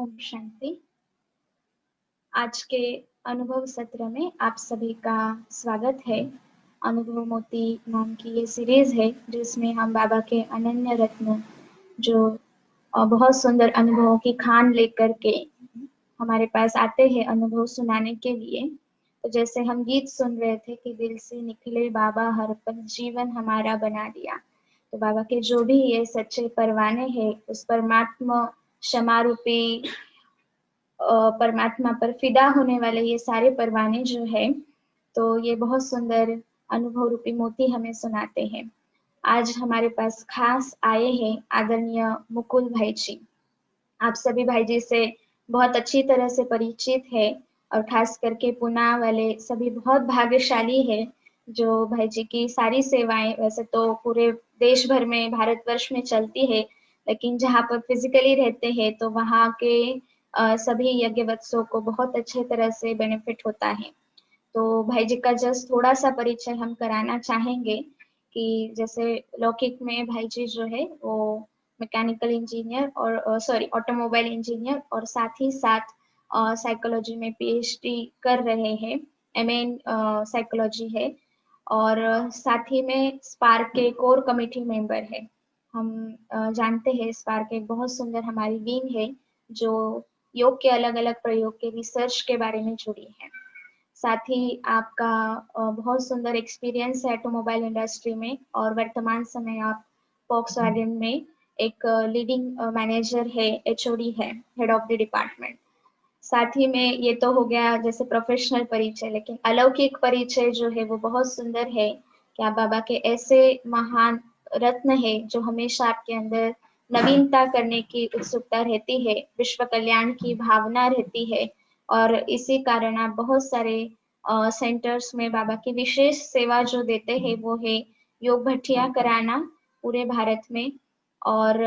ओम शांति। आज के अनुभव सत्र में आप सभी का स्वागत है। अनुभव मोती नाम की ये सीरीज है जिसमें हम बाबा के अनन्य रत्न जो बहुत सुंदर अनुभवों की खान लेकर के हमारे पास आते हैं अनुभव सुनाने के लिए। तो जैसे हम गीत सुन रहे थे कि दिल से निकले बाबा हर पल जीवन हमारा बना दिया। तो बाबा के जो भी ये सच्चे परवाने हैं उस परमात्मा क्षमा रूपी परमात्मा पर फिदा होने वाले ये सारे परवाने जो है, तो ये बहुत सुंदर अनुभव रूपी मोती हमें सुनाते हैं। आज हमारे पास खास आए हैं आदरणीय मुकुल भाई जी। आप सभी भाई जी से बहुत अच्छी तरह से परिचित है और खास करके पुणे वाले सभी बहुत भाग्यशाली है जो भाई जी की सारी सेवाएं वैसे तो पूरे देश भर में भारतवर्ष में चलती है, लेकिन जहाँ पर फिजिकली रहते हैं तो वहाँ के सभी यज्ञ वत्सों को बहुत अच्छे तरह से बेनिफिट होता है। तो भाई जी का जस्ट थोड़ा सा परिचय हम कराना चाहेंगे कि जैसे लौकिक में भाई जी जो है वो मैकेनिकल इंजीनियर और ऑटोमोबाइल इंजीनियर और साथ ही साथ साइकोलॉजी में पीएचडी कर रहे हैं। एमए इन साइकोलॉजी है और साथ ही में स्पार्क के कोर कमेटी मेंबर है। हम जानते हैं स्पार्क एक बहुत सुंदर हमारी विंग है जो योग के अलग अलग प्रयोग के रिसर्च के बारे में जुड़ी है। साथ ही आपका बहुत सुंदर एक्सपीरियंस है ऑटोमोबाइल इंडस्ट्री में और वर्तमान समय आप वॉक्सवैगन में एक लीडिंग मैनेजर है, एचओडी है, हेड ऑफ द डिपार्टमेंट। साथ ही में ये तो हो गया जैसे प्रोफेशनल परिचय, लेकिन अलौकिक परिचय जो है वो बहुत सुंदर है कि आप बाबा के ऐसे महान रत्न है जो हमेशा आपके अंदर नवीनता करने की उत्सुकता रहती है, विश्व कल्याण की भावना रहती है और इसी कारण आप बहुत सारे सेंटर्स में बाबा की विशेष सेवा जो देते हैं वो है योग भट्टियां कराना पूरे भारत में और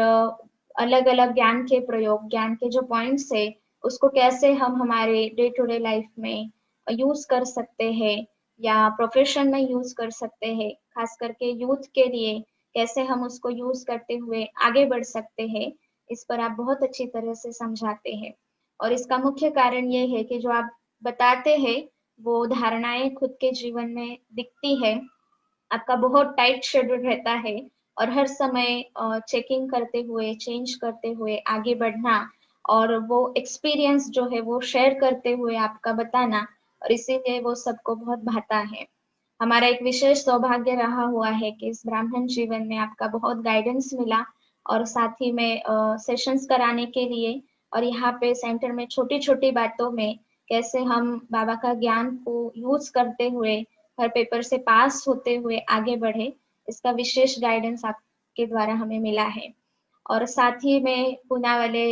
अलग अलग ज्ञान के प्रयोग, ज्ञान के जो पॉइंट्स है उसको कैसे हम हमारे डे टू डे लाइफ में यूज कर सकते हैं या प्रोफेशन में यूज कर सकते हैं, खास करके यूथ के लिए कैसे हम उसको यूज करते हुए आगे बढ़ सकते हैं, इस पर आप बहुत अच्छी तरह से समझाते हैं। और इसका मुख्य कारण ये है कि जो आप बताते हैं वो धारणाएं खुद के जीवन में दिखती है। आपका बहुत टाइट शेड्यूल रहता है और हर समय चेकिंग करते हुए, चेंज करते हुए आगे बढ़ना और वो एक्सपीरियंस जो है वो शेयर करते हुए आपका बताना और इसीलिए वो सबको बहुत भाता है। हमारा एक विशेष सौभाग्य रहा हुआ है कि इस ब्राह्मण जीवन में आपका बहुत गाइडेंस मिला और साथ ही में सेशंस कराने के लिए और यहाँ पे सेंटर में छोटी छोटी बातों में कैसे हम बाबा का ज्ञान को यूज करते हुए हर पेपर से पास होते हुए आगे बढ़े, इसका विशेष गाइडेंस आपके द्वारा हमें मिला है। और साथ ही में पुणे वाले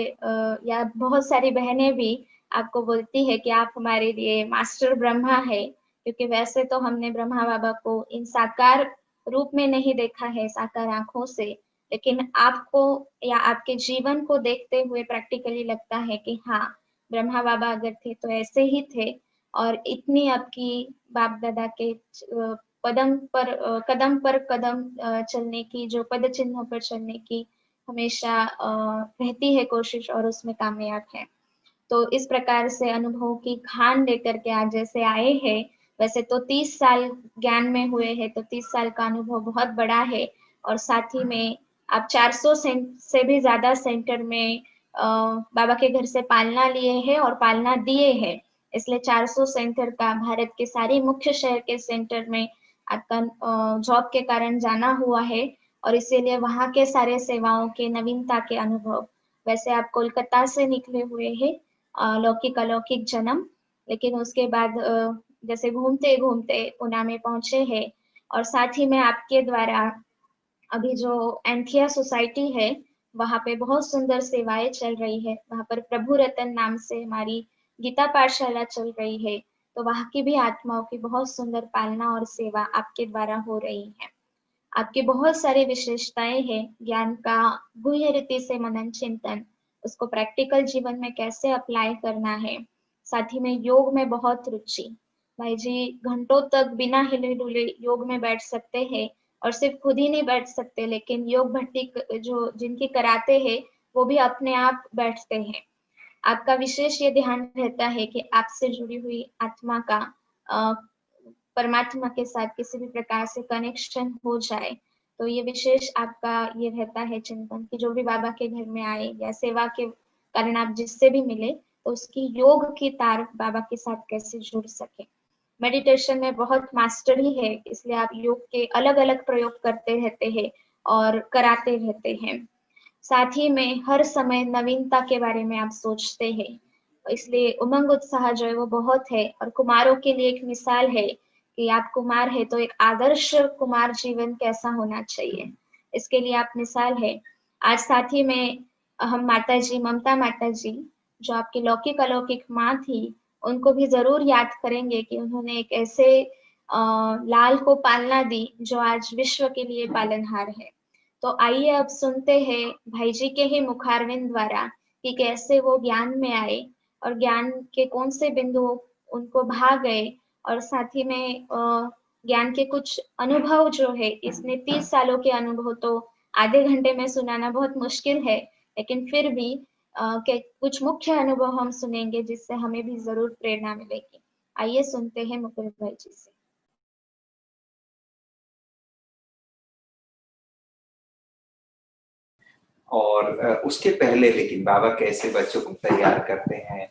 या बहुत सारी बहनें भी आपको बोलती है कि आप हमारे लिए मास्टर ब्रह्मा है, क्योंकि वैसे तो हमने ब्रह्मा बाबा को इन साकार रूप में नहीं देखा है, साकार आंखों से, लेकिन आपको या आपके जीवन को देखते हुए प्रैक्टिकली लगता है कि हाँ, ब्रह्मा बाबा अगर थे तो ऐसे ही थे और इतनी आपकी बाप दादा के कदम पर कदम चलने की, जो पद चिन्हों पर चलने की हमेशा रहती है कोशिश और उसमें कामयाब है। तो इस प्रकार से अनुभव की खान लेकर के आज जैसे आए हैं, वैसे तो 30 साल ज्ञान में हुए हैं तो 30 साल का अनुभव बहुत बड़ा है और साथ ही में आप 400 से भी ज्यादा सेंटर में बाबा के घर से पालना लिए हैं और पालना दिए हैं, इसलिए 400 सेंटर का भारत के सारे मुख्य शहर के सेंटर में आपका जॉब के कारण जाना हुआ है और इसीलिए वहाँ के सारे सेवाओं के नवीनता के अनुभव। वैसे आप कोलकाता से निकले हुए हैं, लौकिक अलौकिक जन्म, लेकिन उसके बाद जैसे घूमते घूमते पुणे में पहुंचे हैं और साथ ही में आपके द्वारा अभी जो एंथिया सोसाइटी है वहाँ पे बहुत सुंदर सेवाएं चल रही है। वहाँ पर प्रभु रतन नाम से हमारी गीता पाठशाला चल रही है, तो वहाँ की भी आत्माओं की बहुत सुंदर पालना और सेवा आपके द्वारा हो रही है। आपकी बहुत सारी विशेषताएं हैं, ज्ञान का गुह्य रीति से मनन चिंतन, उसको प्रैक्टिकल जीवन में कैसे अप्लाई करना है, साथ ही में योग में बहुत रुचि। भाई जी घंटों तक बिना हिले डुले योग में बैठ सकते हैं और सिर्फ खुद ही नहीं बैठ सकते, लेकिन योग भट्टी जो जिनकी कराते हैं वो भी अपने आप बैठते हैं। आपका विशेष ये ध्यान रहता है कि आपसे जुड़ी हुई आत्मा का परमात्मा के साथ किसी भी प्रकार से कनेक्शन हो जाए। तो ये विशेष आपका ये रहता है चिंतन कि जो भी बाबा के घर में आए या सेवा के कारण आप जिससे भी मिले, तो उसकी योग की तार बाबा के साथ कैसे जुड़ सके। मेडिटेशन में बहुत मास्टरी है, इसलिए आप योग के अलग-अलग प्रयोग करते रहते हैं और कराते रहते हैं। साथ ही में हर समय नवीनता के बारे में आप सोचते हैं, इसलिए उमंग उत्साह जो है वो बहुत है। और कुमारों के लिए एक मिसाल है कि आप कुमार है तो एक आदर्श कुमार जीवन कैसा होना चाहिए, इसके लिए आप मिसाल है। आज साथ ही में हम माता जी, ममता माता जी, जो आपकी लौकिक अलौकिक माँ थी, उनको भी जरूर याद करेंगे कि उन्होंने एक ऐसे लाल को पालना दी जो आज विश्व के लिए पालनहार है। तो आइए अब सुनते हैं भाई जी के ही मुखारविंद द्वारा कि कैसे वो ज्ञान में आए और ज्ञान के कौन से बिंदु उनको भा गए। और साथ ही में ज्ञान के कुछ अनुभव जो है, इसने 30 सालों के अनुभव तो आधे घंटे में सुनाना बहुत मुश्किल है, लेकिन फिर भी के कुछ मुख्य अनुभव हम सुनेंगे जिससे हमें भी जरूर प्रेरणा मिलेगी। आइए सुनते हैं मुकुल भाई जी से। और उसके पहले लेकिन बाबा कैसे बच्चों को तैयार करते हैं,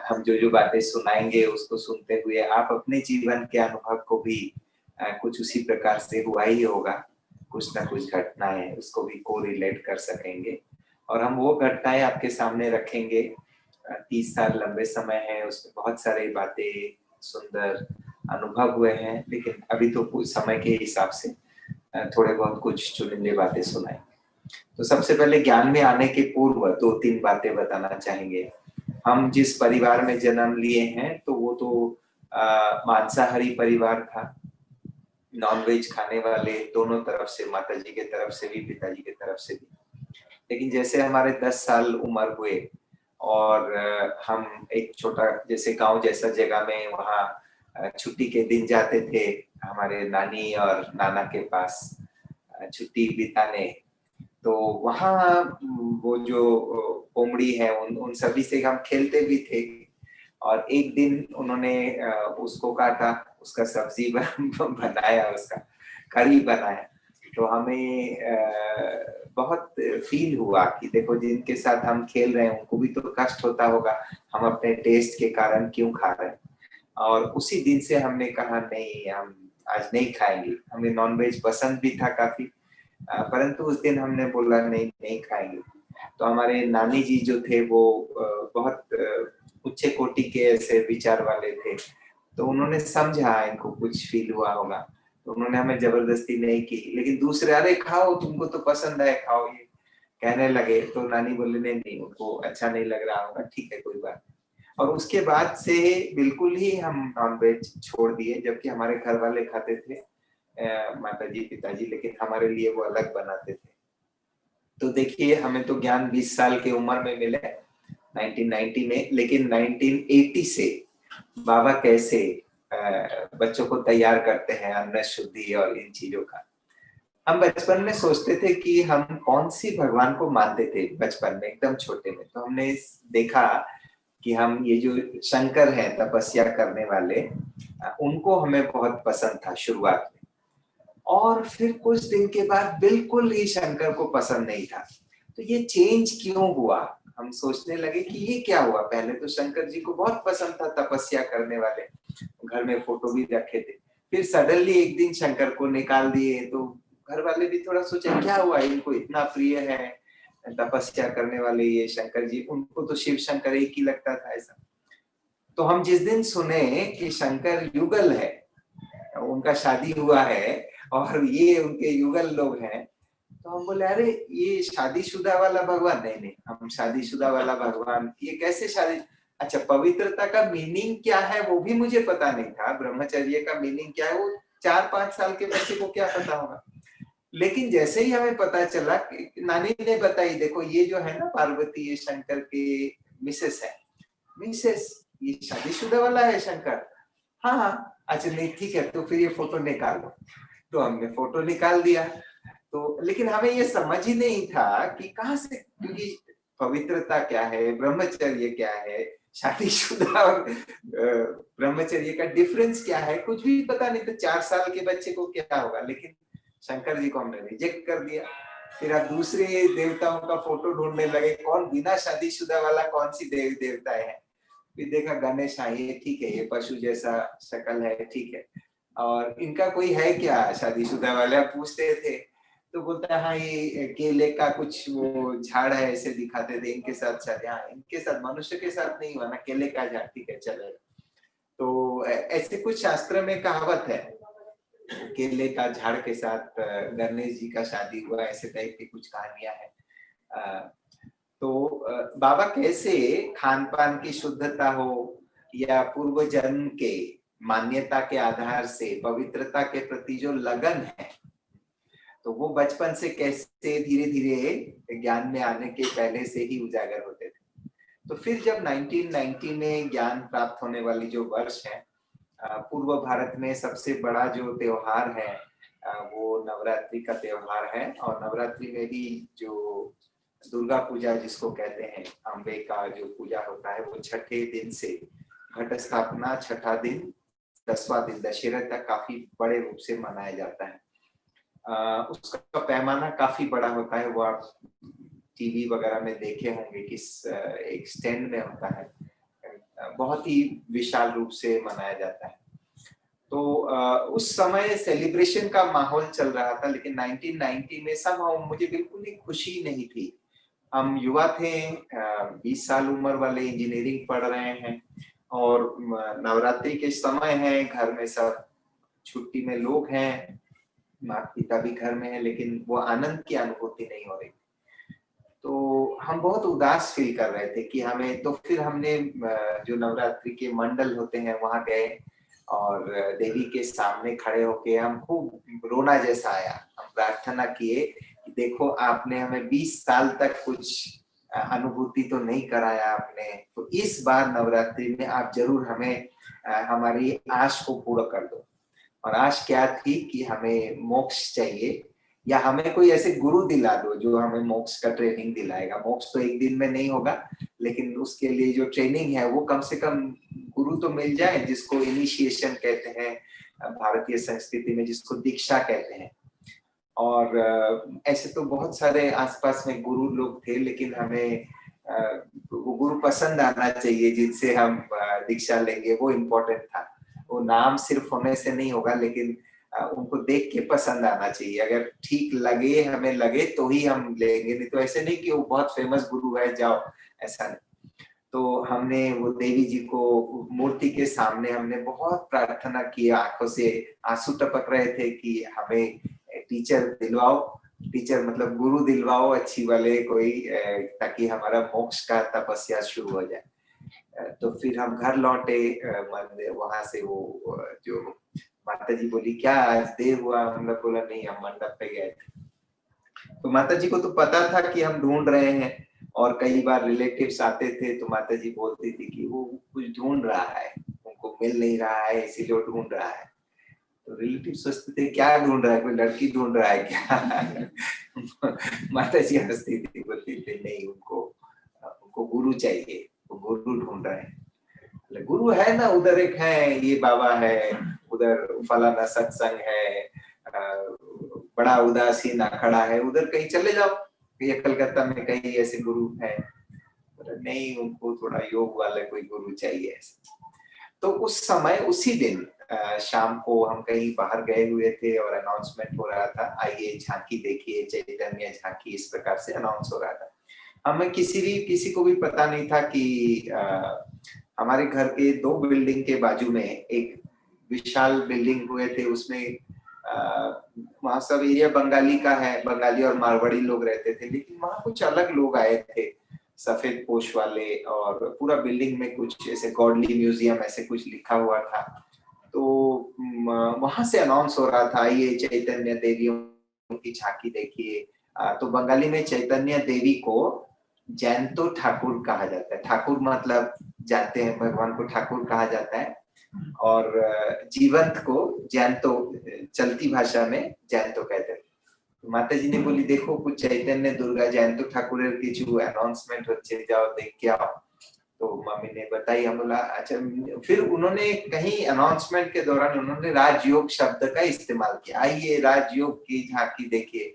हम जो जो बातें सुनाएंगे उसको सुनते हुए आप अपने जीवन के अनुभव को भी कुछ उसी प्रकार से हुआ ही होगा, कुछ ना कुछ घटनाएं उसको भी को रिलेट कर सकेंगे और हम वो घटनाएं आपके सामने रखेंगे। 30 साल लंबे समय है, उसमें बहुत सारी बातें सुंदर अनुभव हुए हैं, लेकिन अभी तो कुछ समय के हिसाब से थोड़े बहुत कुछ चुनिंदे बातें सुनाएं। तो सबसे पहले ज्ञान में आने के पूर्व 2-3 बातें बताना चाहेंगे। हम जिस परिवार में जन्म लिए हैं तो वो तो मांसाहारी परिवार था, नॉनवेज खाने वाले दोनों तरफ से, माताजी के तरफ से भी पिताजी के तरफ से भी। लेकिन जैसे हमारे 10 साल उम्र हुए और हम एक छोटा जैसे गांव जैसा जगह में वहाँ छुट्टी के दिन जाते थे हमारे नानी और नाना के पास छुट्टी बिताने। तो वहाँ वो जो कोमड़ी है उन सभी से हम खेलते भी थे और एक दिन उन्होंने उसको काटा, उसका सब्जी बनाया, उसका करी बनाया। तो हमें बहुत फील हुआ कि देखो जिनके साथ हम खेल रहे हैं उनको भी तो कष्ट होता होगा, हम अपने टेस्ट के कारण क्यों खा रहे हैं। और उसी दिन से हमने कहा नहीं, हम आज नहीं खाएंगे। हमें नॉनवेज पसंद भी था काफी, परंतु उस दिन हमने बोला नहीं नहीं खाएंगे। तो हमारे नानी जी जो थे वो बहुत उच्च कोटि के ऐसे विचार वाले थे, तो उन्होंने समझा इनको कुछ फील हुआ होगा, तो उन्होंने हमें जबरदस्ती नहीं की। लेकिन दूसरे अरे खाओ, तुमको तो पसंद है, खाओ, ये कहने लगे। तो नानी बोले नहीं नहीं, उनको अच्छा नहीं लग रहा होगा, ठीक है कोई बात। और उसके बाद से बिल्कुल ही हम नॉनवेज छोड़ दिए, जबकि हमारे घर वाले खाते थे, माताजी पिताजी, लेकिन हमारे लिए वो अलग बनाते थे। तो देखिए हमें तो ज्ञान 20 साल की उम्र में मिले 1990 में, लेकिन 1980 से बाबा कैसे बच्चों को तैयार करते हैं अन्न शुद्धि और इन चीजों का। हम बचपन में सोचते थे कि हम कौन सी भगवान को मानते थे, बचपन में एकदम छोटे में। तो हमने देखा कि हम ये जो शंकर हैं तपस्या करने वाले, उनको हमें बहुत पसंद था शुरुआत में। और फिर कुछ दिन के बाद बिल्कुल ही शंकर को पसंद नहीं था। तो ये चेंज क्यों हुआ, हम सोचने लगे कि ये क्या हुआ। पहले तो शंकर जी को बहुत पसंद था, तपस्या करने वाले, घर में फोटो भी रखे थे। फिर सडनली एक दिन शंकर को निकाल दिए, तो घर वाले भी थोड़ा सोचे क्या हुआ, इनको इतना प्रिय है तपस्या करने वाले ये शंकर जी, उनको तो शिव शंकर एक ही लगता था ऐसा। तो हम जिस दिन सुने कि शंकर युगल है, उनका शादी हुआ है और ये उनके युगल लोग हैं, तो हम बोले अरे ये शादीशुदा वाला भगवान, नहीं नहीं, हम शादीशुदा वाला भगवान ये कैसे शादी। अच्छा, पवित्रता का मीनिंग क्या है वो भी मुझे पता नहीं था, ब्रह्मचर्य का मीनिंग क्या है वो 4-5 साल के बच्चे को क्या पता होगा। लेकिन जैसे ही हमें पता चला कि नानी ने बताई, देखो ये जो है ना पार्वती, ये शंकर के मिसेस है, मिसेस, ये शादीशुदा वाला है शंकर। हाँ हाँ, अच्छा नहीं ठीक है, तो फिर ये फोटो निकालो। तो हमने फोटो निकाल दिया। तो लेकिन हमें ये समझ ही नहीं था कि कहाँ से, क्योंकि पवित्रता क्या है, ब्रह्मचर्य क्या है, शादीशुदा और ब्रह्मचर्य का डिफरेंस क्या है, कुछ भी पता नहीं। तो 4 साल के बच्चे को क्या होगा, लेकिन शंकर जी को हमने रिजेक्ट कर दिया। फिर आप दूसरे देवताओं का फोटो ढूंढने लगे, कौन बिना शादीशुदा वाला कौन सी देवता है। फिर देखा गणेश, हाँ ये ठीक है, ये पशु जैसा शक्ल है, ठीक है। और इनका कोई है क्या शादीशुदा वाले, आप पूछते थे तो बोलता है हाँ ये केले का कुछ वो झाड़ है, ऐसे दिखाते थे, इनके साथ शादी, हाँ इनके साथ, मनुष्य के साथ नहीं हुआ ना, केले का झाड़, ठीक है चलेगा। तो ऐसे कुछ शास्त्र में कहावत है, केले का झाड़ के साथ गणेश जी का शादी हुआ, ऐसे टाइप की कुछ कहानियां हैं। तो बाबा कैसे खान पान की शुद्धता हो या पूर्व जन्म के मान्यता के आधार से पवित्रता के प्रति जो लगन है, तो वो बचपन से कैसे धीरे धीरे ज्ञान में आने के पहले से ही उजागर होते थे। तो फिर जब 1990 में ज्ञान प्राप्त होने वाली जो वर्ष है, पूर्व भारत में सबसे बड़ा जो त्योहार है वो नवरात्रि का त्योहार है। और नवरात्रि में भी जो दुर्गा पूजा जिसको कहते हैं, अम्बे का जो पूजा होता है, वो छठे दिन से घट स्थापना, छठा दिन 10वां दिन दशहरा तक काफी बड़े रूप से मनाया जाता है। उसका पैमाना काफी बड़ा होता है, वो आप टीवी वगैरह में देखे होंगे किस एक स्टैंड में होता है, बहुत ही विशाल रूप से मनाया जाता है। तो उस समय सेलिब्रेशन का माहौल चल रहा था, लेकिन 1990 में समहाउ मुझे बिल्कुल ही खुशी नहीं थी। हम युवा थे, 20 साल उम्र वाले, इंजीनियरिंग पढ़ रहे हैं और नवरात्रि के समय है, घर में सब छुट्टी में लोग हैं, माता पिता भी घर में है, लेकिन वो आनंद की अनुभूति नहीं हो रही। तो हम बहुत उदास फील कर रहे थे कि हमें, तो फिर हमने जो नवरात्रि के मंडल होते हैं वहां गए और देवी के सामने खड़े होके हम खूब रोना जैसा आया। हम प्रार्थना किए कि देखो आपने हमें 20 साल तक कुछ अनुभूति तो नहीं कराया आपने, तो इस बार नवरात्रि में आप जरूर हमें हमारी आश को पूरा कर दो। और आश क्या थी कि हमें मोक्ष चाहिए, या हमें कोई ऐसे गुरु दिला दो जो हमें मोक्ष का ट्रेनिंग दिलाएगा। मोक्ष तो एक दिन में नहीं होगा, लेकिन उसके लिए जो ट्रेनिंग है वो कम से कम गुरु तो मिल जाए, जिसको इनिशिएशन कहते हैं भारतीय संस्कृति में, जिसको दीक्षा कहते हैं। और ऐसे तो बहुत सारे आसपास में गुरु लोग थे, लेकिन हमें वो गुरु पसंद आना चाहिए जिनसे हम दीक्षा लेंगे, वो इम्पोर्टेंट था। वो नाम सिर्फ होने से नहीं होगा, लेकिन उनको देख के पसंद आना चाहिए। अगर ठीक लगे, हमें लगे तो ही हम लेंगे, नहीं तो ऐसे नहीं कि वो बहुत फेमस गुरु है जाओ, ऐसा नहीं। तो हमने वो देवी जी को मूर्ति के सामने हमने बहुत प्रार्थना की, आंखों से आंसू टपक रहे थे कि हमें टीचर दिलवाओ, टीचर मतलब गुरु दिलवाओ अच्छी वाले कोई, ताकि हमारा मोक्ष का तपस्या शुरू हो जाए। तो फिर हम घर लौटे मंदिर, वहां से वो जो माता जी बोली क्या आज देर हुआ, हम लोग बोला नहीं, हम मंडप पे गए थे। तो माता जी को तो पता था कि हम ढूंढ रहे हैं, और कई बार रिलेटिव्स आते थे तो माता जी बोलती थी कि वो कुछ ढूंढ रहा है, उनको मिल नहीं रहा है इसीलिए ढूंढ रहा है। तो रिलेटिव सोचते थे क्या ढूंढ रहा है, कोई लड़की ढूंढ रहा है क्या। माता जी हंसती थी, बोलती थी नहीं, उनको उनको गुरु चाहिए, वो गुरु ढूंढ रहे हैं। गुरु है ना, उधर एक है, ये बाबा है, उधर फलाना सत्संग है, बड़ा उदासीन अखाड़ा है, उधर कहीं चले जाओ, ये कलकत्ता में कहीं ऐसे गुरु है। नहीं, उनको थोड़ा योग वाले कोई गुरु चाहिए। तो उस समय उसी दिन शाम को हम कहीं बाहर गए हुए थे और अनाउंसमेंट हो रहा था, आइए झांकी देखिए, चैतन्य झांकी, इस प्रकार से अनाउंस हो रहा था। हमें किसी को भी पता नहीं था कि हमारे घर के 2 बिल्डिंग के बाजू में एक विशाल बिल्डिंग हुए थे, उसमें वहां सब एरिया बंगाली का है, बंगाली और मारवाड़ी लोग रहते थे, लेकिन वहां कुछ अलग लोग आए थे, सफेद पोश वाले, और पूरा बिल्डिंग में कुछ ऐसे गॉडली म्यूजियम ऐसे कुछ लिखा हुआ था। तो वहां से अनाउंस हो रहा था, आइए चैतन्य देवियों की झांकी देखिए। तो बंगाली में चैतन्य देवी को जयंतो ठाकुर कहा जाता है। ठाकुर मतलब जानते हैं, भगवान को ठाकुर कहा जाता है, और जीवंत को जयंतो, चलती भाषा में जयंतो कहते हैं। तो माता जी ने बोली देखो कुछ चैतन्य दुर्गा जयंत ठाकुर की जो अनाउंसमेंट होते जाओ देख के आओ। तो मम्मी ने बताई, हम बोला अच्छा। फिर उन्होंने कहीं अनाउंसमेंट के दौरान उन्होंने राजयोग शब्द का इस्तेमाल किया, आइए राजयोग की झांकी देखिए।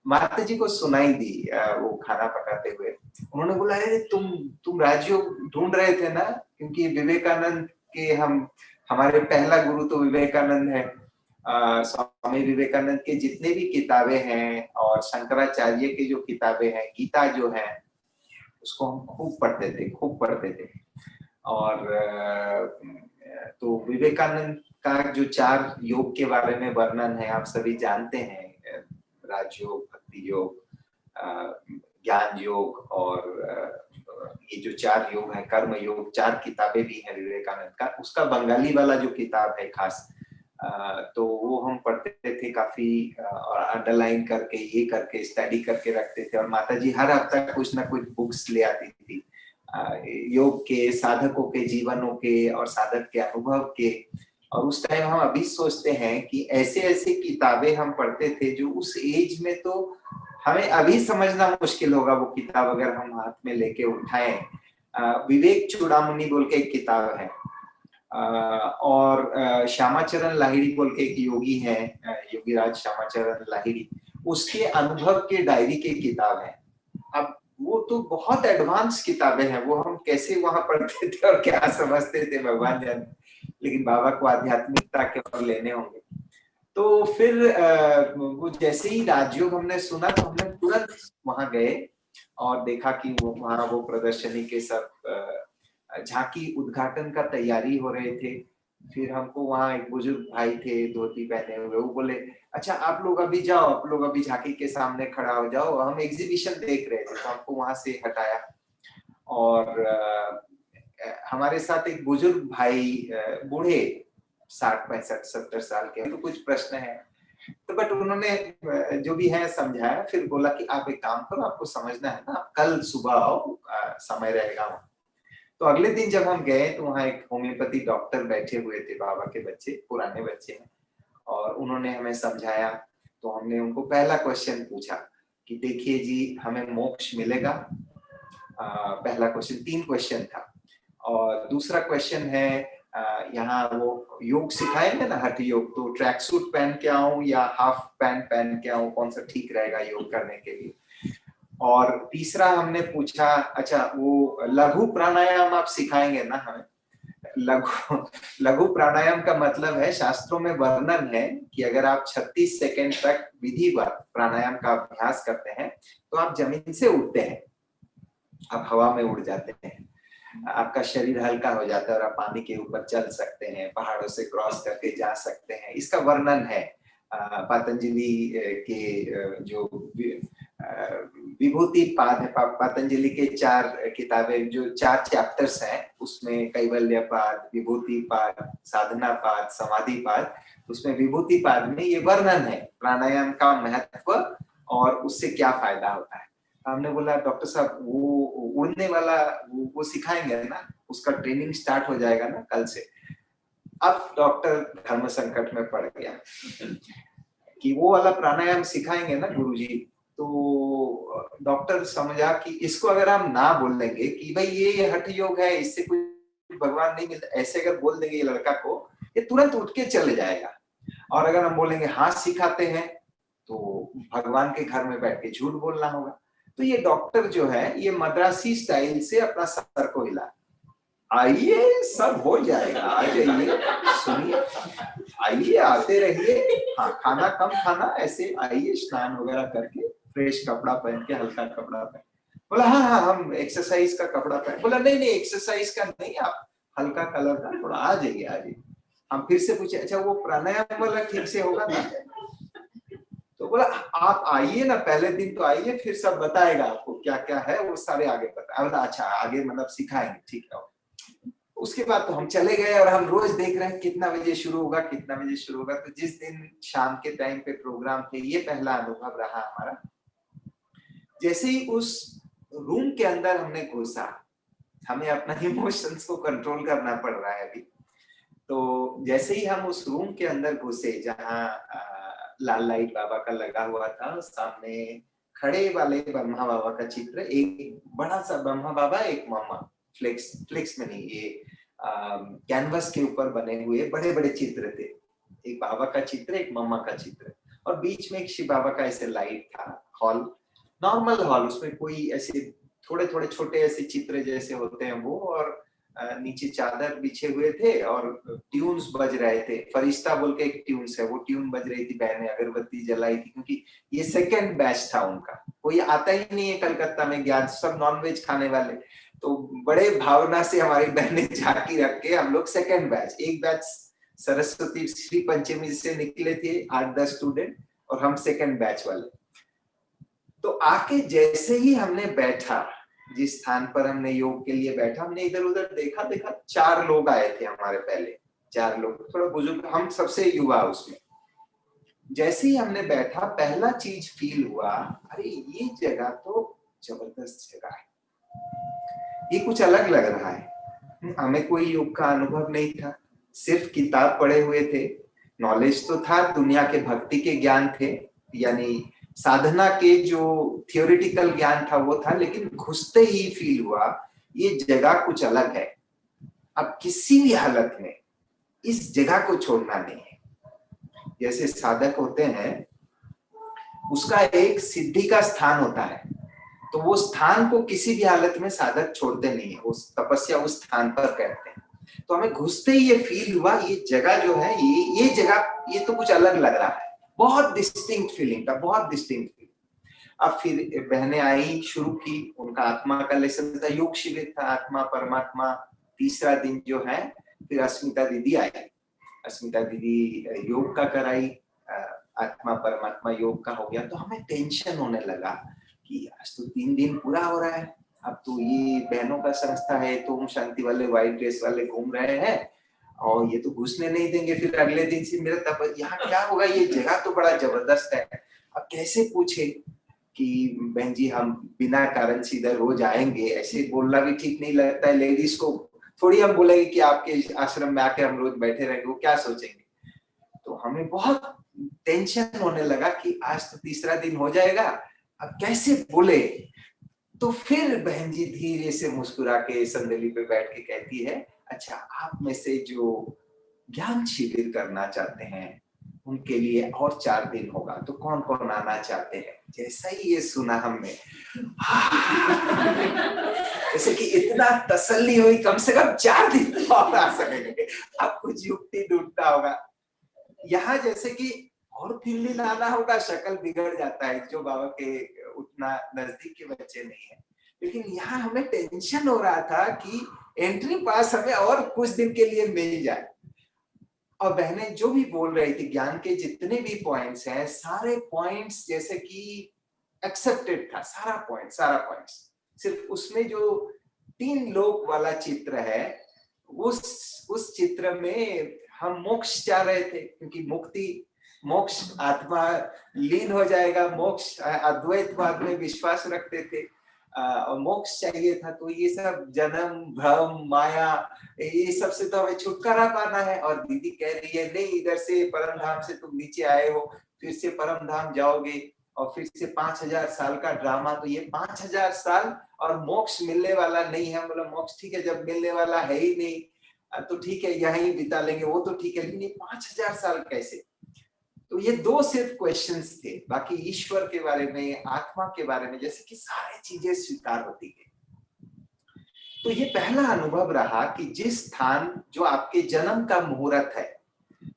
माता जी को सुनाई दी वो खाना पकाते हुए। उन्होंने बोला अरे तुम राजयोग ढूंढ रहे थे ना, क्योंकि विवेकानंद के हमारे पहला गुरु तो विवेकानंद है। स्वामी विवेकानंद के जितने भी किताबें हैं और शंकराचार्य की जो किताबें हैं, गीता जो है उसको हम खूब पढ़ते थे। और तो विवेकानंद का जो 4 योग के बारे में वर्णन है आप सभी जानते हैं, राजयोग, भक्ति योग, ज्ञान योग और ये जो 4 योग है, कर्म योग, 4 किताबें भी हैं विवेकानंद का। उसका बंगाली वाला जो किताब है खास, तो वो हम पढ़ते थे काफी और अंडरलाइन करके ये करके स्टडी करके रखते थे। और माता जी हर हफ्ता कुछ ना कुछ बुक्स ले आती थी योग के, साधकों के जीवनों के और साधक के अनुभव के। और उस टाइम हम अभी सोचते हैं कि ऐसे ऐसे किताबें हम पढ़ते थे जो उस एज में तो हमें अभी समझना मुश्किल होगा वो किताब अगर हम हाथ में लेके उठाएं। विवेक चूड़ामणि बोल के एक किताब है और श्यामाचरण लाहिड़ी बोल के एक योगी है, योगीराज श्यामाचरण लाहिड़ी, उसके अनुभव के डायरी की किताब है। अब वो तो बहुत एडवांस किताबें हैं, वो हम कैसे वहां पढ़ते थे और क्या समझते थे भगवान जाने, लेकिन बाबा को आध्यात्मिकता के ओर लेने होंगे। तो फिर वो जैसे ही राजयोग हमने सुना तो हमने तुरंत वहां गए और देखा कि वो वहां वो प्रदर्शनी के सब झांकी उद्घाटन का तैयारी हो रहे थे। फिर हमको वहां एक बुजुर्ग भाई थे धोती पहने हुए, वो बोले अच्छा आप लोग अभी जाओ, आप लोग अभी झांकी के सामने खड़ा हो जाओ, हम एग्जीबिशन देख रहे थे। तो हमको वहां से हटाया और हमारे साथ एक बुजुर्ग भाई, बूढ़े 60-65-70 साल के, तो कुछ प्रश्न है तो बट उन्होंने जो भी है समझाया। फिर बोला कि आप एक काम करो, आपको समझना है ना, आप कल सुबह आओ, समय रहेगा वहां। तो अगले दिन जब हम गए तो वहाँ एक होम्योपैथी डॉक्टर बैठे हुए थे, बाबा के बच्चे, पुराने बच्चे हैं, और उन्होंने हमें समझाया। तो हमने उनको पहला क्वेश्चन पूछा कि देखिए जी हमें मोक्ष मिलेगा। पहला क्वेश्चन, 3 क्वेश्चन था। और दूसरा क्वेश्चन है यहाँ वो योग सिखाएंगे ना, हठ योग, तो ट्रैक सूट पहन के आऊं या हाफ पैंट पहन के आऊं, कौन सा ठीक रहेगा योग करने के लिए। और तीसरा हमने पूछा अच्छा वो लघु प्राणायाम आप सिखाएंगे ना हमें। लघु प्राणायाम का मतलब है, शास्त्रों में वर्णन है कि अगर आप 36 सेकंड तक विधिवत प्राणायाम का अभ्यास करते हैं तो आप जमीन से उठते हैं, आप हवा में उड़ जाते हैं, आपका शरीर हल्का हो जाता है और आप पानी के ऊपर चल सकते हैं, पहाड़ों से क्रॉस करके जा सकते हैं। इसका वर्णन है पतंजलि के जो विभूति पाद है, पतंजलि के 4 किताबें जो 4 चैप्टर्स हैं उसमें कैवल्य पाद, विभूति पाद, साधना पाद, समाधि पाद। उसमें विभूति पाद में ये वर्णन है प्राणायाम का महत्व और उससे क्या फायदा होता है। हमने बोला डॉक्टर साहब वो उड़ने वाला वो सिखाएंगे ना, उसका ट्रेनिंग स्टार्ट हो जाएगा ना कल से। अब डॉक्टर धर्म संकट में पड़ गया कि वो वाला प्राणायाम सिखाएंगे ना गुरुजी। तो डॉक्टर समझा कि इसको अगर हम ना बोलेंगे कि भाई ये हठ योग है, इससे कोई भगवान नहीं मिलता, ऐसे अगर बोल देंगे ये लड़का को, ये तुरंत उठ के चले जाएगा। और अगर हम बोलेंगे हाँ सिखाते हैं तो भगवान के घर में बैठ के झूठ बोलना होगा। तो ये डॉक्टर जो है ये मद्रासी स्टाइल से अपना सर को हिला, आइए सब हो जाएगा, आ जाइए, सुनिए, आइए आते रहिए, हाँ खाना कम खाना, ऐसे आइए स्नान वगैरह करके फ्रेश कपड़ा पहन के, हल्का कपड़ा पहन। बोला हाँ हाँ हम एक्सरसाइज का कपड़ा पहन। बोला नहीं नहीं एक्सरसाइज का नहीं, आप हल्का कलर का थोड़ा आ जाइए आ जाइए। हम फिर से पूछे अच्छा वो प्राणायाम वाला ठीक से होगा ना। तो बोला आप आइए ना, पहले दिन तो आइए, फिर सब बताएगा आपको क्या क्या है, वो सारे आगे बता। बोला अच्छा आगे मतलब सिखाएंगे, ठीक है। उसके बाद तो हम चले गए और हम रोज देख रहे हैं कितना बजे शुरू होगा, कितना बजे शुरू होगा। तो जिस दिन शाम के टाइम पे प्रोग्राम थे, ये पहला अनुभव रहा हमारा। जैसे ही उस रूम के अंदर हमने घुसा, हमें अपना इमोशंस को कंट्रोल करना पड़ रहा है अभी। तो जैसे ही हम उस रूम के अंदर घुसे जहाँ लाल लाइट बाबा का लगा हुआ था, सामने खड़े वाले ब्रह्मा बाबा का चित्र, एक बड़ा सा ब्रह्मा बाबा, एक मम्मा, फ्लेक्स में नहीं, ये कैनवस के ऊपर बने हुए बड़े बड़े चित्र थे, एक बाबा का चित्र, एक मम्मा का चित्र, और बीच में एक शिव बाबा का ऐसे लाइट था। हॉल, नॉर्मल हॉल, उसमें कोई ऐसे थोड़े थोड़े छोटे ऐसे चित्र जैसे होते हैं वो, और नीचे चादर बिछे हुए थे और ट्यून्स बज रहे थे। फरिश्ता बोल के एक ट्यून्स है, वो ट्यून बज रही थी, बहनें अगरबत्ती जलाई थी, क्योंकि ये सेकंड बैच था उनका, कोई आता ही नहीं है कलकत्ता में ज्ञान, सब नॉनवेज खाने वाले, तो बड़े भावना से हमारी बहनें झांकी रख के हम लोग सेकंड बैच, एक बैच सरस्वती श्री पंचमी से निकले थे 8-10 स्टूडेंट, और हम सेकंड बैच वाले। तो आके जैसे ही हमने बैठा, जिस स्थान पर हमने योग के लिए बैठा, हमने इधर उधर देखा, 4 लोग आए थे हमारे पहले, 4 लोग, थोड़ा बुजुर्ग, हम सबसे युवा उसमें। जैसे ही हमने बैठा, पहला चीज फील हुआ, अरे ये जगह तो जबरदस्त जगह है, ये कुछ अलग लग रहा है। हमें कोई योग का अनुभव नहीं था, सिर्फ किताब पढ़े हुए थे, नॉलेज तो था, दुनिया के भक्ति के ज्ञान थे, यानी साधना के जो थियोरिटिकल ज्ञान था वो था, लेकिन घुसते ही फील हुआ ये जगह कुछ अलग है। अब किसी भी हालत में इस जगह को छोड़ना नहीं है। जैसे साधक होते हैं, उसका एक सिद्धि का स्थान होता है, तो वो स्थान को किसी भी हालत में साधक छोड़ते नहीं है, उस तपस्या उस स्थान पर करते हैं। तो हमें घुसते ही ये फील हुआ, ये जगह जो है, ये जगह, ये तो कुछ अलग लग रहा है, बहुत डिस्टिंक्ट फीलिंग था, बहुत डिस्टिंक्ट फीलिंग। अब फिर बहनें आई, शुरू की, उनका आत्मा का लेसन था, योग शिविर था, आत्मा परमात्मा, तीसरा दिन जो है, फिर अस्मिता दीदी आई, अस्मिता दीदी योग का कराई, आत्मा परमात्मा योग का हो गया। तो हमें टेंशन होने लगा कि आज तो 3 दिन पूरा हो रहा है, अब तो ये बहनों का संस्था है, तो हम शांति वाले व्हाइट ड्रेस वाले घूम रहे हैं और ये तो घुसने नहीं देंगे, फिर अगले दिन से मेरा तब यहाँ क्या होगा, ये जगह तो बड़ा जबरदस्त है। अब कैसे पूछे कि बहन जी हम बिना कारण से इधर रोज आएंगे, ऐसे बोलना भी ठीक नहीं लगता है लेडीज को, थोड़ी हम बोलेंगे कि आपके आश्रम में आके हम रोज बैठे रहेंगे, वो क्या सोचेंगे। तो हमें बहुत टेंशन होने लगा कि आज तो तीसरा दिन हो जाएगा, अब कैसे बोले। तो फिर बहन जी धीरे से मुस्कुरा के संदली पे बैठ के कहती है, अच्छा आप में से जो ज्ञान शिविर करना चाहते हैं उनके लिए और 4 दिन होगा, तो कौन कौन आना चाहते हैं। जैसा ही ये सुना हमने, जैसे कि इतना तसल्ली हुई, कम से कम 4 दिन और आ सकेंगे, अब कुछ युक्ति ढूंढना होगा। यहाँ जैसे कि और 3 दिन आना होगा, शक्ल बिगड़ जाता है, जो बाबा के उतना नजदीक के बच्चे नहीं है। लेकिन यहाँ हमें टेंशन हो रहा था कि एंट्री पास हमें और कुछ दिन के लिए मिल जाए। और बहनें जो भी बोल रही थी, ज्ञान के जितने भी पॉइंट्स हैं, सारे पॉइंट्स जैसे कि एक्सेप्टेड था, सारा पॉइंट्स। सिर्फ उसमें जो 3 लोक वाला चित्र है, उस चित्र में हम मोक्ष चाह रहे थे, क्योंकि मुक्ति, मोक्ष, आत्मा लीन हो जाएगा, मोक्ष, अद्वैतवाद में विश्वास रखते थे, और मोक्ष चाहिए था। तो ये सब जन्म भ्रम माया, ये सब से तो हमें छुटकारा पाना है। और दीदी कह रही है नहीं, इधर से परम धाम से तुम नीचे आए हो, फिर से परम धाम जाओगे, और फिर से 5000 साल का ड्रामा। तो ये 5000 साल और मोक्ष मिलने वाला नहीं है। मतलब मोक्ष ठीक है, जब मिलने वाला है ही नहीं तो ठीक है, यहीं बिता लेंगे, वो तो ठीक है, लेकिन ये 5000 साल कैसे। तो ये 2 सिर्फ क्वेश्चंस थे, बाकी ईश्वर के बारे में, आत्मा के बारे में, जैसे कि सारी चीजें स्वीकार होती गई। तो ये पहला अनुभव रहा कि जिस स्थान जो आपके जन्म का मुहूर्त है,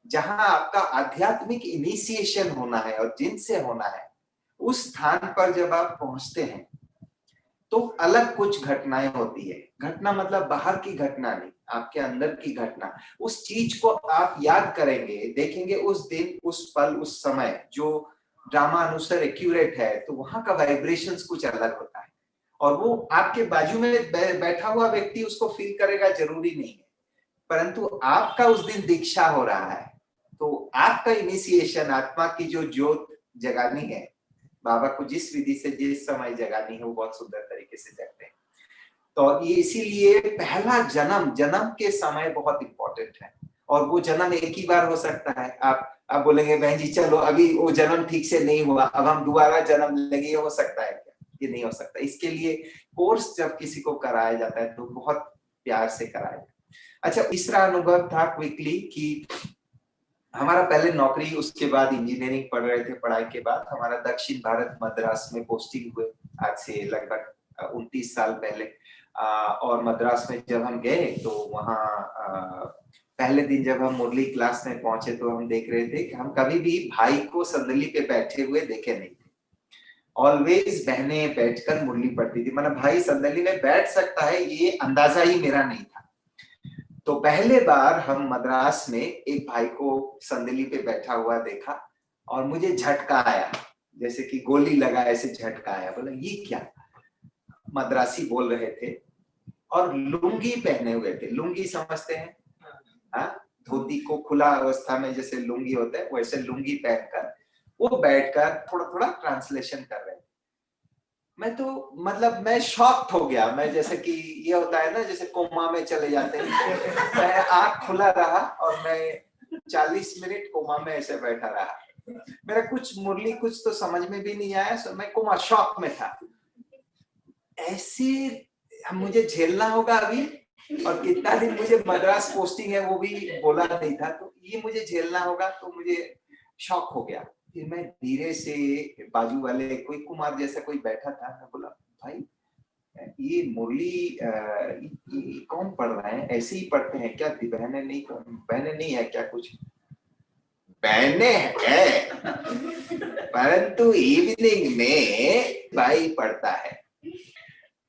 जहां आपका आध्यात्मिक इनिशिएशन होना है और जिनसे होना है, उस स्थान पर जब आप पहुंचते हैं तो अलग कुछ घटनाएं होती है। घटना मतलब बाहर की घटना नहीं, आपके अंदर की घटना। उस चीज को आप याद करेंगे, देखेंगे उस दिन, उस पल, उस समय जो ड्रामा अनुसार एक्यूरेट है, तो वहां का वाइब्रेशंस कुछ अलग होता है। और वो आपके बाजू में बैठा हुआ व्यक्ति उसको फील करेगा जरूरी नहीं है, परंतु आपका उस दिन दीक्षा हो रहा है, तो आपका इनिशिएशन, आत्मा की जो ज्योत जगानी है, बाबा को जिस विधि से जिस समय जगानी है, वो बहुत सुंदर तरीके से जगते हैं। तो ये इसीलिए पहला जन्म के समय बहुत इंपॉर्टेंट है। और वो जन्म एक ही बार हो सकता है। आप बोलेंगे बहन जी चलो अभी वो जन्म ठीक से नहीं हुआ, अब हम दोबारा जन्म लेंगे, ये हो सकता है क्या? ये नहीं हो सकता। इसके लिए कोर्स जब किसी को कराया जाता है तो बहुत प्यार से कराया जाता है। अच्छा, तीसरा अनुभव था क्विकली कि हमारा पहले नौकरी, उसके बाद इंजीनियरिंग पढ़ रहे थे, पढ़ाई के बाद हमारा दक्षिण भारत मद्रास में पोस्टिंग हुए, आज से लगभग 29 साल पहले। और मद्रास में जब हम गए तो वहाँ पहले दिन जब हम मुरली क्लास में पहुंचे तो हम देख रहे थे कि हम कभी भी भाई को संदली पे बैठे हुए देखे नहीं थे। ऑलवेज बहनें बैठकर मुरली पढ़ती थी, मतलब भाई संदली में बैठ सकता है ये अंदाजा ही मेरा नहीं था। तो पहले बार हम मद्रास में एक भाई को संदली पे बैठा हुआ देखा और मुझे झटका आया, जैसे कि गोली लगा ऐसे झटका आया। बोला ये क्या? मद्रासी बोल रहे थे और लुंगी पहने हुए थे। लुंगी समझते हैं? हाँ, धोती को खुला अवस्था में जैसे लुंगी होता है वैसे लुंगी पहनकर वो बैठकर थोड़ा थोड़ा ट्रांसलेशन कर रहे थे। मैं तो मतलब मैं शॉक्ड हो गया। मैं जैसे कि ये होता है ना जैसे कोमा में चले जाते हैं, मैं आंख खुला रहा और मैं 40 मिनट कोमा में ऐसे बैठा रहा। मेरा कुछ मुरली कुछ तो समझ में भी नहीं आया, सो मैं कोमा शॉक में था। ऐसे मुझे झेलना होगा अभी, और कितना दिन मुझे मद्रास पोस्टिंग है वो भी बोला नहीं था, तो ये मुझे झेलना होगा, तो मुझे शॉक हो गया। फिर मैं धीरे से बाजू वाले कोई कुमार जैसा कोई बैठा था, मैं बोला भाई ये मुरली कौन पढ़ रहे हैं? ऐसे ही पढ़ते हैं क्या? बहने नहीं है क्या? कुछ बहने हैं परंतु इवनिंग में भाई पढ़ता है।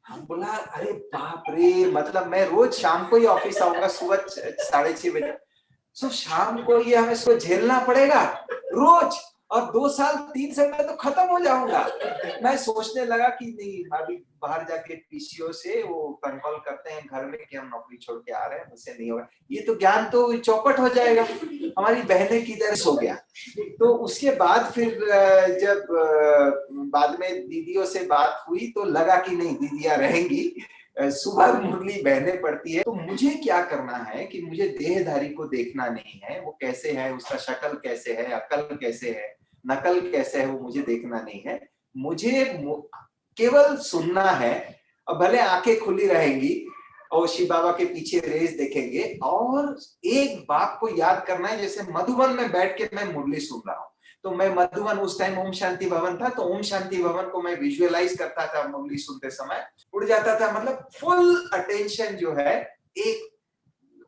हम बोला अरे बाप रे, मतलब मैं रोज शाम को ही ऑफिस आऊंगा सुबह 6:30 बजे, सो शाम को ये हमें इसको झेलना पड़ेगा रोज, और 2 साल 3 साल में तो खत्म हो जाऊंगा। मैं सोचने लगा कि नहीं, अभी बाहर जाके पीसीओ से वो कंट्रोल करते हैं घर में कि हम नौकरी छोड़ के आ रहे हैं, मुझसे नहीं होगा, ये तो ज्ञान तो चौपट हो जाएगा। हमारी बहनें किधर सो गया। तो उसके बाद फिर जब बाद में दीदियों से बात हुई तो लगा कि नहीं दीदियां रहेंगी, सुबह मुरली बहने पड़ती है। तो मुझे क्या करना है कि मुझे देहधारी को देखना नहीं है, वो कैसे है, उसका शक्ल कैसे है, अकल कैसे है, नकल कैसे है, वो मुझे देखना नहीं है। मुझे केवल सुनना है, और भले आंखें खुली रहेंगी और शिव बाबा के पीछे रेस देखेंगे, और एक बात को याद करना है, जैसे मधुबन में बैठ के मैं मुरली सुन रहा हूँ। तो मैं मधुबन उस टाइम ओम शांति भवन था, तो ओम शांति भवन को मैं विजुअलाइज करता था मुरली सुनते समय, उड़ जाता था, मतलब फुल अटेंशन जो है एक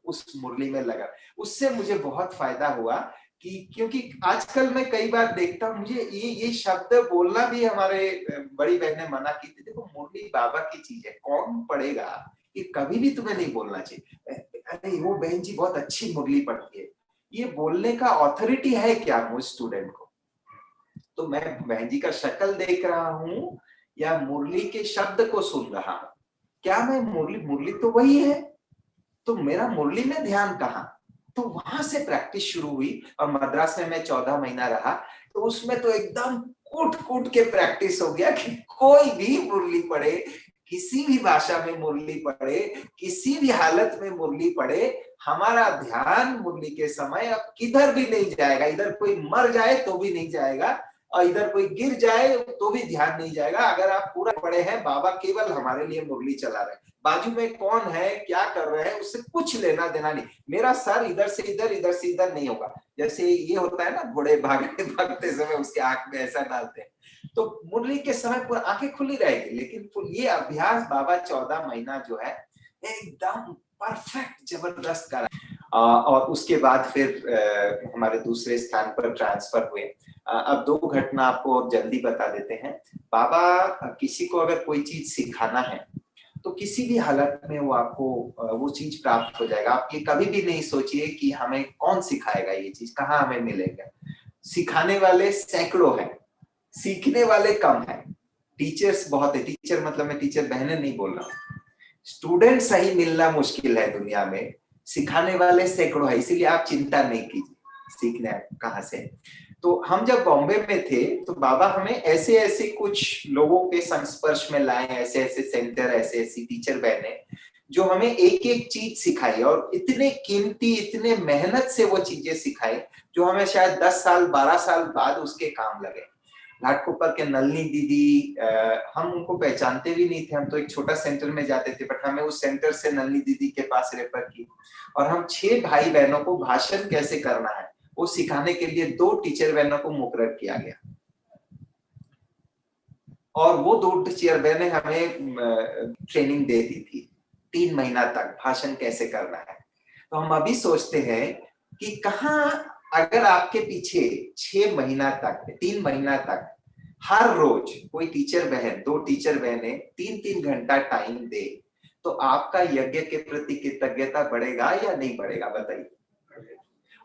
उस मुरली में लगा। उससे मुझे बहुत फायदा हुआ कि क्योंकि आजकल मैं कई बार देखता हूँ, मुझे ये शब्द बोलना भी हमारे बड़ी बहन ने मना की थी, देखो मुरली बाबा की चीज है, कौन पढ़ेगा, ये कभी भी तुम्हें नहीं बोलना चाहिए। अरे वो बहन जी बहुत अच्छी मुरली पढ़ती है, ये बोलने का ऑथोरिटी है क्या मुझ स्टूडेंट को? तो मैं बहन जी का शक्ल देख रहा हूँ या मुरली के शब्द को सुन रहा हूँ? क्या मैं मुरली तो वही है, तो मेरा मुरली में ध्यान कहाँ? तो वहां से प्रैक्टिस शुरू हुई, और मद्रास में मैं 14 महीना रहा, तो उसमें तो एकदम कूट कूट के प्रैक्टिस हो गया कि कोई भी मुरली पढ़े, किसी भी भाषा में मुरली पढ़े, किसी भी हालत में मुरली पढ़े, हमारा ध्यान मुरली के समय अब किधर भी नहीं जाएगा। इधर कोई मर जाए तो भी नहीं जाएगा, और इधर कोई गिर जाए तो भी ध्यान नहीं जाएगा। अगर आप पूरा पढ़े हैं, बाबा केवल हमारे लिए मुरली चला रहे हैं, बाजू में कौन है क्या कर रहे हैं उससे कुछ लेना देना नहीं। मेरा सर इधर से इधर नहीं होगा, जैसे ये होता है ना घोड़े भागते भागते समय उसके आंख में ऐसा डालते हैं, तो मुरली के समय पूरा आंखें खुली रहेगी। लेकिन ये अभ्यास बाबा 14 महीना जो है एकदम परफेक्ट जबरदस्त करा। और उसके बाद फिर हमारे दूसरे स्थान पर ट्रांसफर हुए। अब 2 घटना आपको और जल्दी बता देते हैं। बाबा किसी को अगर कोई चीज सिखाना है तो किसी भी हालत में वो आपको वो चीज प्राप्त हो जाएगा। आप ये कभी भी नहीं सोचिए कि हमें कौन सिखाएगा, ये चीज कहाँ हमें मिलेगा। सिखाने वाले सैकड़ों हैं, सीखने वाले कम हैं। टीचर्स बहुत है, टीचर मतलब मैं टीचर बहने नहीं बोल रहा हूँ, स्टूडेंट सही मिलना मुश्किल है दुनिया में, सिखाने वाले सैकड़ों है। इसीलिए आप चिंता नहीं कीजिए सीखना कहाँ से। तो हम जब बॉम्बे में थे तो बाबा हमें ऐसे ऐसे कुछ लोगों के संस्पर्श में लाए, ऐसे ऐसे सेंटर, ऐसे ऐसी टीचर बहने जो हमें एक एक चीज सिखाई और इतने कीमती, इतने मेहनत से वो चीजें सिखाई जो हमें शायद 10 साल 12 साल बाद उसके काम लगे। घाटकोपर के नलनी दीदी, हम उनको पहचानते भी नहीं थे, हम तो एक छोटा सेंटर में जाते थे, बट हमें उस सेंटर से नलनी दीदी के पास रेफर की और हम 6 भाई बहनों को भाषण कैसे करना है वो सिखाने के लिए 2 टीचर बहनों को मुकर्रर किया गया और वो 2 टीचर बहनें हमें ट्रेनिंग देती थी 3 महीना तक भाषण कैसे करना है। तो हम अभी सोचते हैं कि कहाँ, अगर आपके पीछे 6 महीना तक, 3 महीना तक हर रोज कोई टीचर बहन, 2 टीचर बहनें 3-3 घंटा टाइम दे, तो आपका यज्ञ के प्रति कृतज्ञता बढ़ेगा या नहीं बढ़ेगा, बताइए।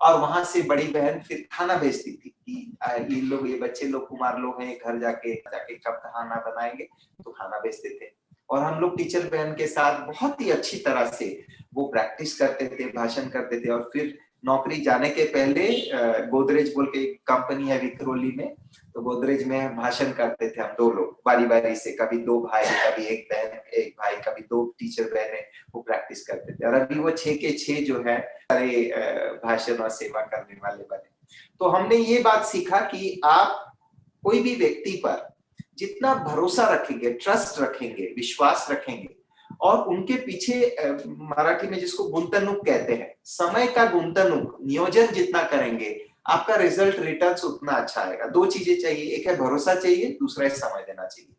और वहां से बड़ी बहन फिर खाना भेजती थी कि ये लोग, ये बच्चे लोग कुमार लोग हैं, घर जाके कब खाना बनाएंगे, तो खाना भेजते थे। और हम लोग टीचर बहन के साथ बहुत ही अच्छी तरह से वो प्रैक्टिस करते थे, भाषण करते थे। और फिर नौकरी जाने के पहले गोदरेज बोल के कंपनी है विक्रोली में, तो गोदरेज में भाषण करते थे हम 2 लोग बारी बारी से, कभी 2 भाई, कभी 1 बहन 1 भाई, कभी 2 टीचर बहनें, वो प्रैक्टिस करते थे। और अभी वो 6 के 6 जो है सारे भाषण और सेवा करने वाले बने। तो हमने ये बात सीखा कि आप कोई भी व्यक्ति पर जितना भरोसा रखेंगे, ट्रस्ट रखेंगे, विश्वास रखेंगे और उनके पीछे, मराठी में जिसको गुंतवणूक कहते हैं, समय का गुंतवणूक, नियोजन जितना करेंगे, आपका रिजल्ट, रिटर्न्स उतना अच्छा आएगा। 2 चीजें चाहिए, एक है भरोसा चाहिए, दूसरा है समय देना चाहिए।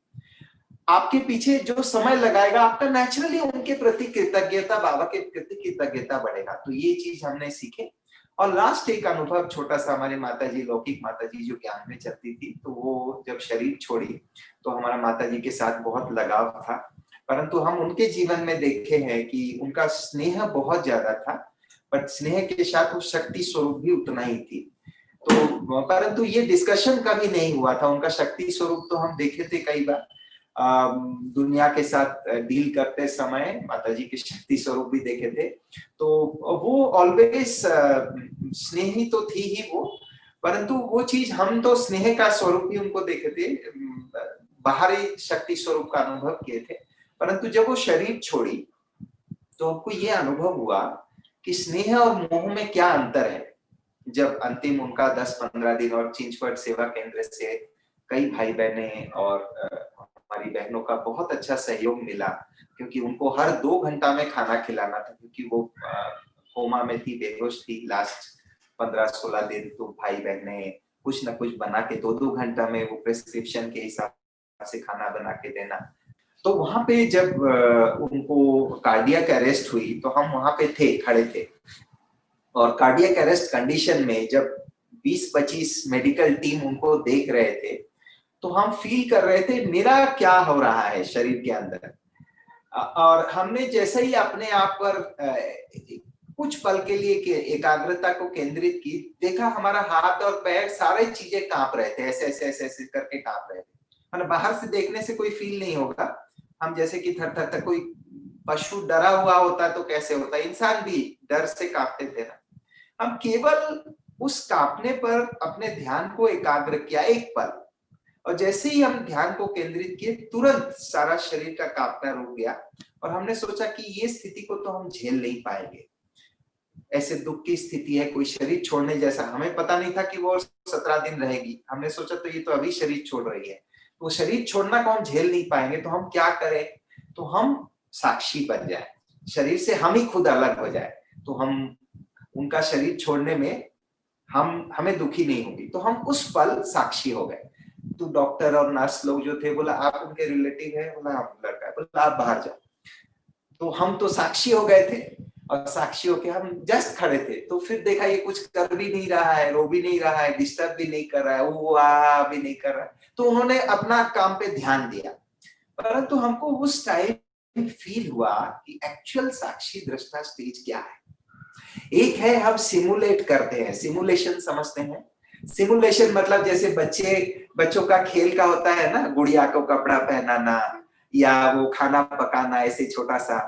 आपके पीछे जो समय लगाएगा, आपका नेचुरली उनके प्रति कृतज्ञता, बाबा के प्रति कृतज्ञता बढ़ेगा। तो ये चीज हमने सीखे। और लास्ट एक अनुभव छोटा सा, हमारे माताजी, लौकिक माताजी जो ज्ञान में चलती थी, तो वो जब शरीर छोड़ी तो हमारा माताजी के साथ बहुत लगाव था, परंतु हम उनके जीवन में देखे हैं कि उनका स्नेह बहुत ज्यादा था, पर स्नेह के साथ वो शक्ति स्वरूप भी उतना ही थी। तो परंतु ये डिस्कशन कभी नहीं हुआ था। उनका शक्ति स्वरूप तो हम देखे थे कई बार, दुनिया के साथ डील करते समय माताजी के शक्ति स्वरूप भी देखे थे। तो वो ऑलवेज स्नेही तो थी ही वो, परंतु वो चीज, हम तो स्नेह का स्वरूप ही उनको देखे थे, बाहरी शक्ति स्वरूप का अनुभव किए थे। परंतु जब वो शरीर छोड़ी तो हमको ये अनुभव हुआ कि स्नेह और मोह में क्या अंतर है। जब अंतिम उनका 10-15 दिन और चिंचवट सेवा केंद्र से कई भाई बहने और हमारी बहनों का बहुत अच्छा सहयोग मिला, क्योंकि उनको हर 2 घंटा में खाना खिलाना था, क्योंकि वो कोमा में थी, बेहोश थी लास्ट 15-16 दिन। तो भाई बहने कुछ न कुछ बना के 2-2 घंटा में वो प्रिस्क्रिप्शन के हिसाब से खाना बना के देना। तो वहां पे जब उनको कार्डियक अरेस्ट हुई तो हम वहां पे थे, खड़े थे, और कार्डियक अरेस्ट कंडीशन में जब 20-25 मेडिकल टीम उनको देख रहे थे, तो हम फील कर रहे थे मेरा क्या हो रहा है शरीर के अंदर। और हमने जैसे ही अपने आप पर कुछ पल के लिए एकाग्रता को केंद्रित की, देखा हमारा हाथ और पैर सारे चीजें कांप रहे थे, ऐसे ऐसे ऐसे ऐसे करके कांप रहे थे। मतलब बाहर से देखने से कोई फील नहीं होगा, हम जैसे कि थर थर थर, कोई पशु डरा हुआ होता है तो कैसे होता है, इंसान भी डर से कांपते थे ना। हम केवल उस कांपने पर अपने ध्यान को एकाग्र किया एक पल, और जैसे ही हम ध्यान को केंद्रित किए, तुरंत सारा शरीर का कांपना रुक गया। और हमने सोचा कि ये स्थिति को तो हम झेल नहीं पाएंगे, ऐसे दुख की स्थिति है, कोई शरीर छोड़ने जैसा। हमें पता नहीं था कि वो 17 दिन रहेगी। हमने सोचा तो ये तो अभी शरीर छोड़ रही है, तो शरीर छोड़ना को हम झेल नहीं पाएंगे, तो हम क्या करें। तो हम साक्षी बन जाए, शरीर से हम ही खुद अलग हो जाए, तो हम उनका शरीर छोड़ने में हमें दुखी नहीं होगी। तो हम उस पल साक्षी हो गए। तो डॉक्टर और नर्स लोग जो थे, बोला आप उनके रिलेटिव है, बोला आप लड़का है, बोला आप बाहर जाओ। तो हम तो साक्षी हो गए थे, और साक्षी होके हम जस्ट खड़े थे। तो फिर देखा ये कुछ कर भी नहीं रहा है, रो भी नहीं रहा है, डिस्टर्ब भी नहीं कर रहा है, वो आ भी नहीं कर रहा है। तो उन्होंने अपना काम पे ध्यान दिया, परंतु हमको उस टाइम फील हुआ कि एक्चुअल साक्षी दृष्टा स्टेज क्या है। एक है हम सिमुलेट करते हैं, सिमुलेशन समझते हैं। सिमुलेशन मतलब जैसे बच्चों का खेल का होता है ना, गुड़िया को कपड़ा पहनाना या वो खाना पकाना, ऐसे छोटा सा,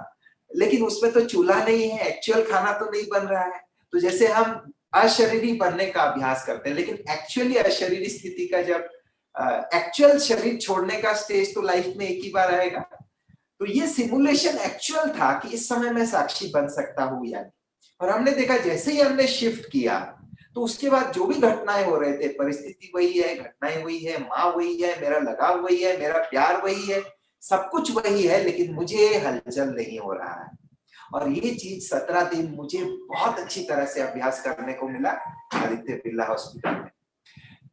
लेकिन उसमें तो चूल्हा नहीं है, एक्चुअल खाना तो नहीं बन रहा है। तो जैसे हम अशरीरी बनने का अभ्यास करते हैं, लेकिन एक्चुअली अशरीरी स्थिति का जब एक्चुअल शरीर छोड़ने का स्टेज तो लाइफ में एक ही बार आएगा। तो ये सिमुलेशन एक्चुअल था कि इस समय मैं साक्षी बन सकता हूं या नहीं। और हमने देखा जैसे ही हमने शिफ्ट किया तो उसके बाद जो भी घटनाएं हो रहे थे, परिस्थिति वही है, घटनाएं वही है, माँ वही है, मेरा लगाव वही है, मेरा प्यार वही है, सब कुछ वही है, लेकिन मुझे हलचल नहीं हो रहा है। और ये चीज 17 दिन मुझे बहुत अच्छी तरह से अभ्यास करने को मिला आदित्य बिरला हॉस्पिटल में।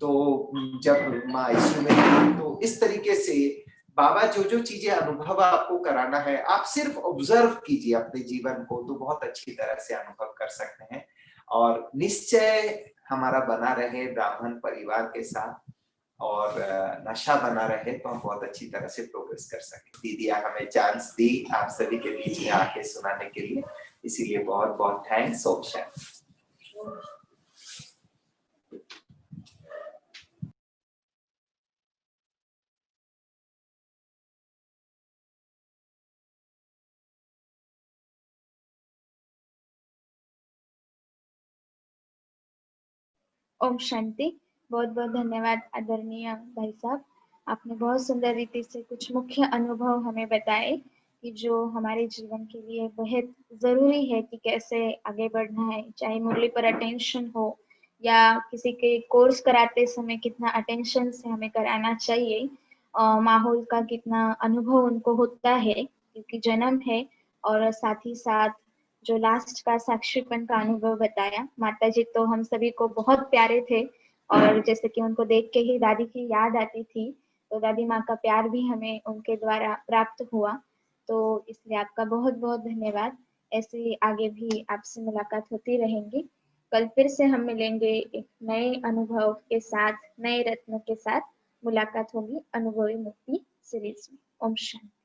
तो जब माँ आईसीयू में थी तो इस तरीके से बाबा जो जो चीजें अनुभव आपको कराना है, आप सिर्फ ऑब्जर्व कीजिए अपने जीवन को, तो बहुत अच्छी तरह से अनुभव कर सकते हैं। और निश्चय हमारा बना रहे ब्राह्मण परिवार के साथ, और नशा बना रहे तो हम बहुत अच्छी तरह से प्रोग्रेस कर सके। दीदी हमें चांस दी आप सभी के बीच में आके सुनाने के लिए, इसीलिए बहुत बहुत थैंक्स। ओम शांति। ओम शांति। बहुत बहुत धन्यवाद आदरणीय भाई साहब, आपने बहुत सुंदर रीति से कुछ मुख्य अनुभव हमें बताए कि जो हमारे जीवन के लिए बेहद जरूरी है कि कैसे आगे बढ़ना है, चाहे मुरली पर अटेंशन हो या किसी के कोर्स कराते समय कितना अटेंशन से हमें कराना चाहिए, माहौल का कितना अनुभव उनको होता है क्योंकि जन्म है। और साथ ही साथ जो लास्ट का साक्षीपन का अनुभव बताया, माता जी तो हम सभी को बहुत प्यारे थे और जैसे कि उनको देख के ही दादी की याद आती थी, तो दादी माँ का प्यार भी हमें उनके द्वारा प्राप्त हुआ। तो इसलिए आपका बहुत बहुत धन्यवाद। ऐसे आगे भी आपसे मुलाकात होती रहेंगी। कल फिर से हम मिलेंगे एक नए अनुभव के साथ, नए रत्न के साथ मुलाकात होगी अनुभवी मुक्ति सीरीज में। ओम शांति।